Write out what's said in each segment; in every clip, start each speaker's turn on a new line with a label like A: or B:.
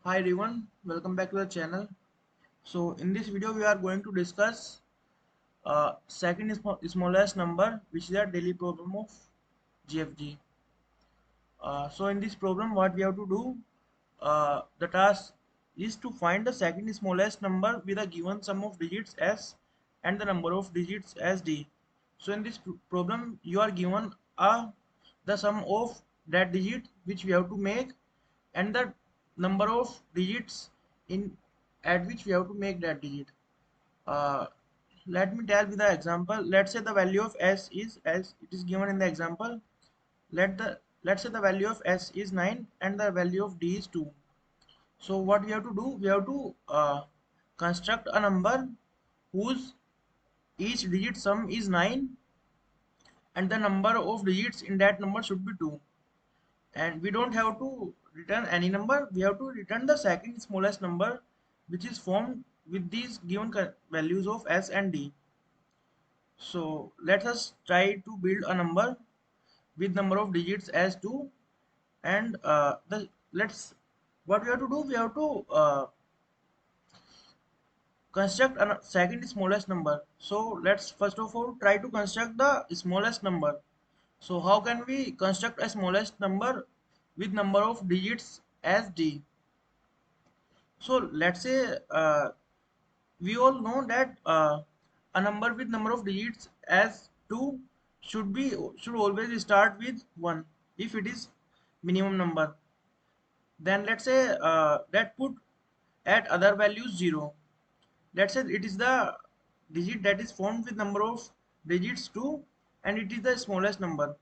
A: Hi everyone, welcome back to the channel. So in this video we are going to discuss second smallest number, which is a daily problem of GFG. So in this problem what we have to do, the task is to find the second smallest number with a given sum of digits s and the number of digits as d. So in this problem you are given the sum of that digit which we have to make and the number of digits in at which we have to make that digit. Uh, Let me tell with the example. Let's say the value of s is as it is given in the example. Let's say the value of s is 9 and the value of d is 2. So what we have to do, we have to construct a number whose each digit sum is 9 and the number of digits in that number should be 2. And we don't have to return any number, we have to return the second smallest number which is formed with these given values of s and d. So let us try to build a number with number of digits as 2 and the let's what we have to do, we have to construct a second smallest number. So let's first of all try to construct the smallest number. So how can we construct a smallest number with number of digits as d? So let's say we all know that a number with number of digits as 2 should always start with 1 if it is minimum number. Then let's say that put at other values 0. Let's say it is the digit that is formed with number of digits 2 and it is the smallest number.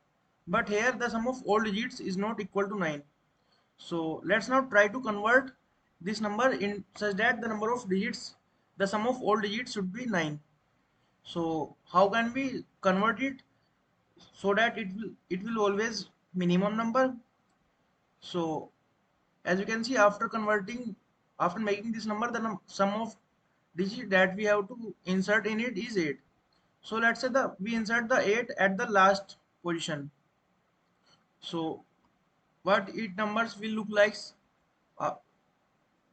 A: But here the sum of all digits is not equal to 9. So let's now try to convert this number in such that the number of digits, the sum of all digits should be 9. So how can we convert it so that it will always minimum number? So as you can see, after making this number, the sum of digit that we have to insert in it is 8. So let's say we insert the 8 at the last position. So what it numbers will look like, uh,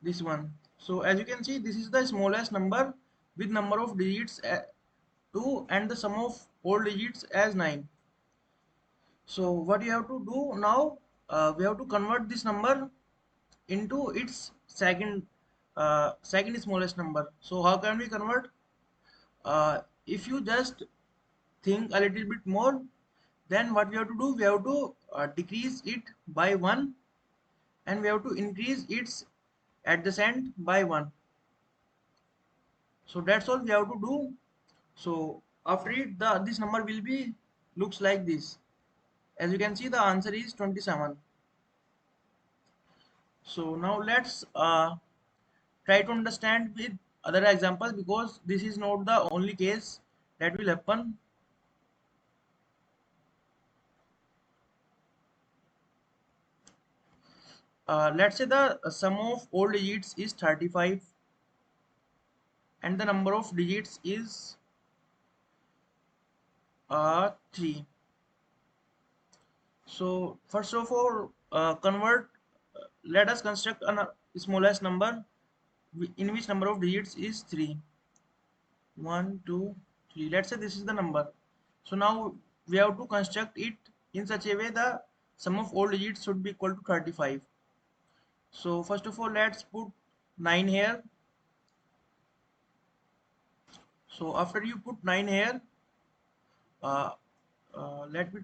A: this one. So as you can see, this is the smallest number with number of digits 2 and the sum of all digits as 9. So what you have to do now, we have to convert this number into its second smallest number. So how can we convert? If you just think a little bit more, then what we have to do, we have to decrease it by 1 and we have to increase its adjacent by 1. So that's all we have to do. So after it, this number will be looks like this. As you can see, the answer is 27. So now let's try to understand with other examples, because this is not the only case that will happen. Let's say the sum of all digits is 35 and the number of digits is 3. So first of all, let us construct a smallest number in which number of digits is 3. 1, 2, 3. Let's say this is the number. So now we have to construct it in such a way the sum of all digits should be equal to 35. So first of all, let's put 9 here. So after you put 9 here, uh, let me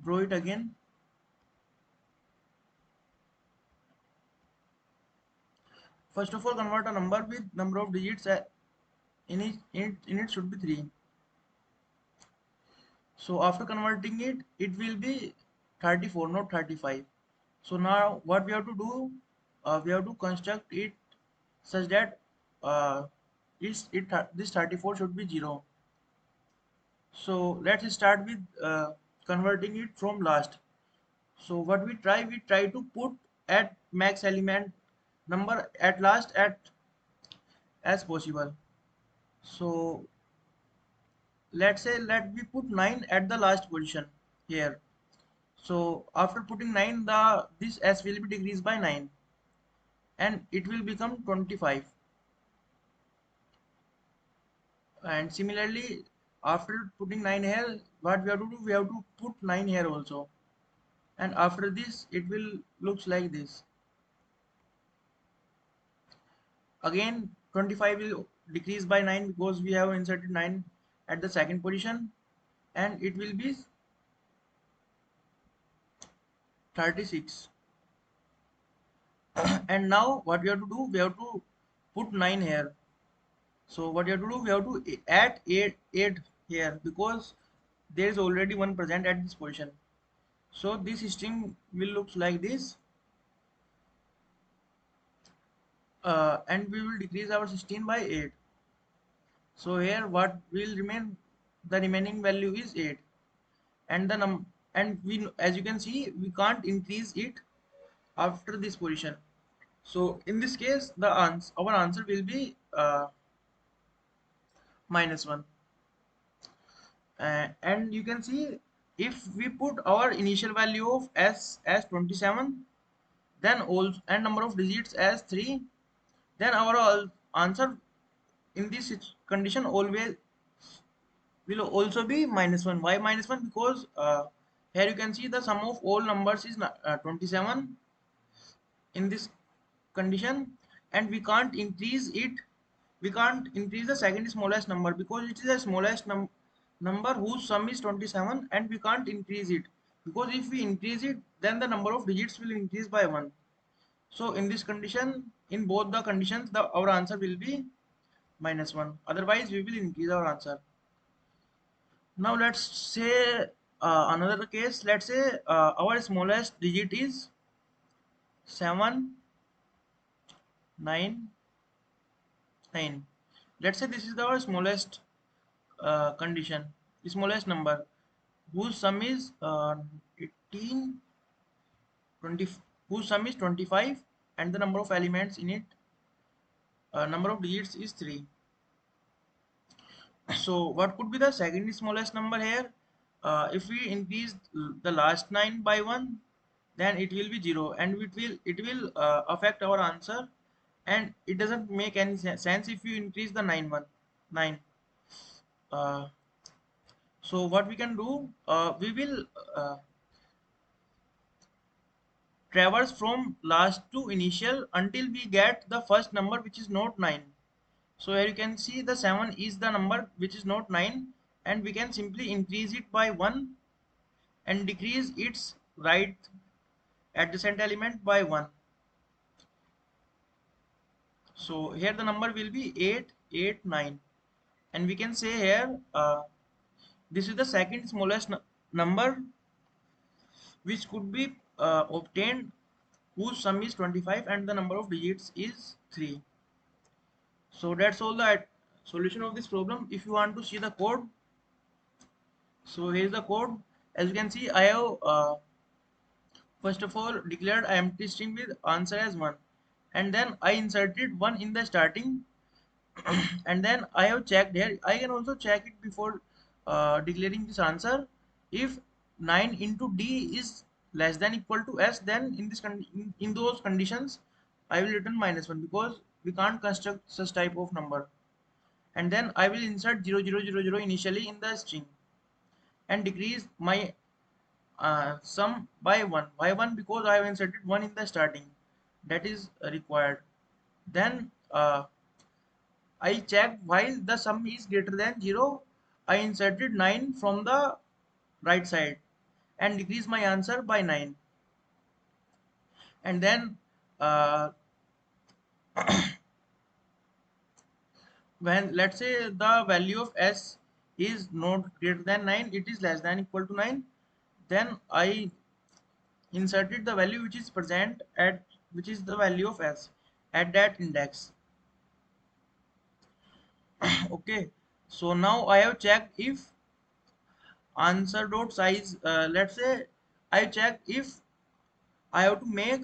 A: draw it again. First of all, convert a number with number of digits in it should be 3. So after converting it, it will be 34, not 35. So now what we have to do, we have to construct it such that this 34 should be 0. So let's start with converting it from last. So what we try to put at max element number at last at as possible. So let we put 9 at the last position here. So after putting 9, the this s will be decreased by 9 and it will become 25. And similarly, after putting 9 here, what we have to do, we have to put 9 here also. And after this, it will looks like this. Again, 25 will decrease by 9 because we have inserted 9 at the second position, and it will be 36. And now what we have to do, we have to put 9 here. So what you have to do, we have to add 8 here because there is already one present at this position. So this string will looks like this, and we will decrease our 16 by 8. So here what will remain, the remaining value is 8, and the and we, as you can see, we can't increase it after this position. So in this case, the answer, our answer will be -1. And you can see, if we put our initial value of s as 27, then also and number of digits as 3, then our answer in this condition always will also be -1. Why -1? Because here you can see the sum of all numbers is 27 in this condition, and we can't increase it. We can't increase the second smallest number because it is the smallest number whose sum is 27, and we can't increase it because if we increase it, then the number of digits will increase by 1. So in this condition, in both the conditions, our answer will be -1. Otherwise, we will increase our answer. Now let's say another case. Let's say our smallest digit is 7, 9, 9. Let's say this is our smallest condition, smallest number, whose sum is 18, 20, whose sum is 25, and the number of elements in it, number of digits is 3. So what could be the second smallest number here? If we increase the last 9 by 1, then it will be 0, and it will affect our answer, and it doesn't make any sense if you increase the 9. Uh, so what we can do, we will traverse from last to initial until we get the first number, which is not 9. So here you can see the 7 is the number which is not 9, and we can simply increase it by 1 and decrease its right adjacent element by 1. So here the number will be 8, 8, 9, and we can say here this is the second smallest number which could be obtained, whose sum is 25 and the number of digits is 3. So that's all the solution of this problem. If you want to see the code, so here's the code. As you can see, I have first of all declared an empty string with answer as 1, and then I inserted 1 in the starting, and then I have checked here. I can also check it before declaring this answer. If 9 into d is less than equal to s, then in this in those conditions I will return -1 because we can't construct such type of number. And then I will insert 0000 initially in the string and decrease my sum by 1. Why 1? Because I have inserted 1 in the starting. That is required. Then I checked while the sum is greater than 0, I inserted 9 from the right side and decreased my answer by 9. And then uh, when let's say the value of s is not greater than 9, it is less than equal to 9, then I inserted the value which is present at, which is the value of s at that index. Okay, so now I have checked if answer dot size, let's say I check if I have to make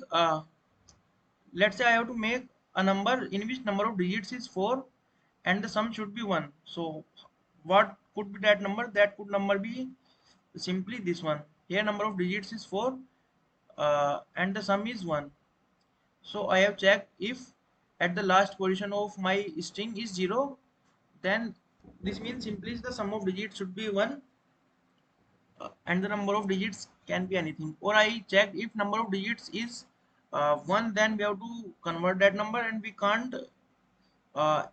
A: let's say I have to make a number in which number of digits is 4 and the sum should be 1. So what could be that number? That could number be simply this one. here number of digits is 4, and the sum is 1. So I have checked if at the last position of my string is 0, then this means simply the sum of digits should be 1, and the number of digits can be anything. Or I checked if number of digits is 1, then we have to convert that number, and we can't, uh,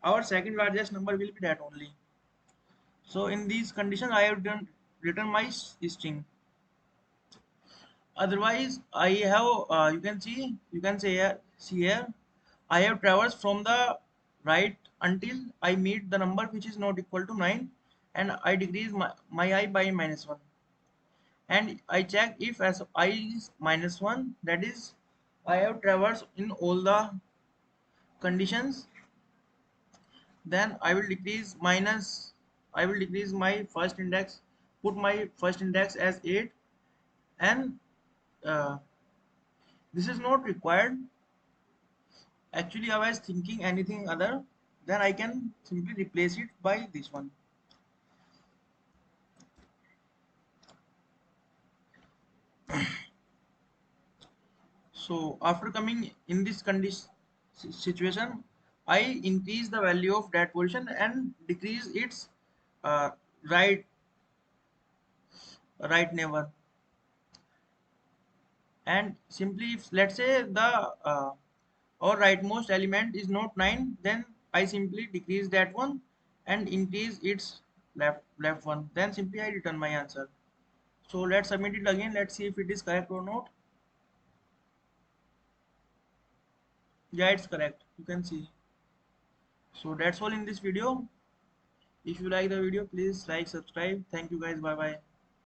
A: our second largest number will be that only. So in these conditions I have written my string. Otherwise I have, you can say here, see here, I have traversed from the right until I meet the number which is not equal to 9, and I decrease my I by -1, and I check if as I is -1, that is I have traversed in all the conditions. Then I will decrease my first index, put my first index as 8, and uh, this is not required. Actually I was thinking anything other, then I can simply replace it by this one. So after coming in this condition situation, I increase the value of that position and decrease its uh, right right neighbor. And simply if let's say the or rightmost element is not 9, then I simply decrease that one and increase its left one, then simply I return my answer. So let's submit it again, let's see if it is correct or not. Yeah, it's correct, you can see. So that's all in this video. If you like the video, please like, subscribe. Thank you guys, bye bye.